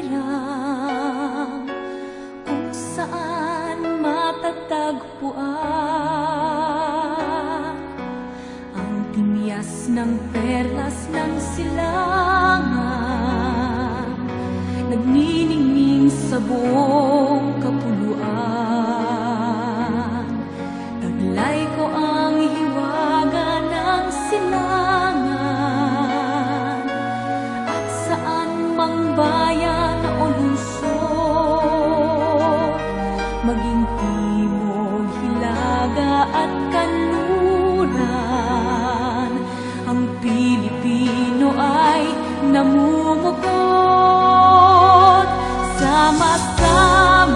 hinirang kung saan matatagpuan ang timyas ng perlas ng silangan, nagniningning sa buong kapuluan. Taglay ko ang hiwaga ng silangan, at saan mang bayan o lungsod, maging timog, hilaga at kanluran, ang Pilipino ay namumukod. Sama-sama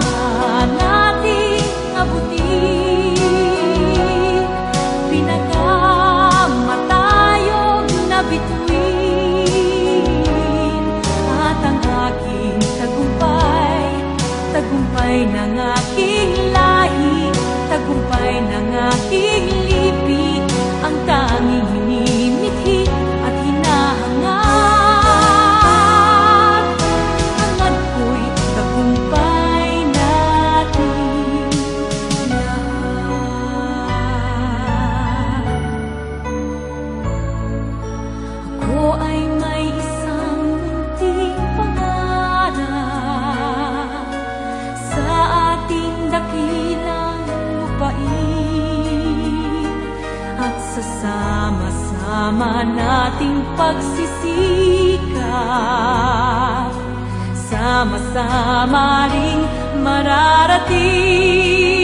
nating abutin pinakamatayog na bituin, at ang aking tagumpay, tagumpay ng aking lahi, tagumpay ng aking lipi, ang tanging hinimithi at hinahangad. Hangad ko'y tagumpay natin lahat. Ako ay may isang munting pangarap sa ating dakilang lupain, at sa sama-sama nating pagsisikap, sama-sama ring mararating.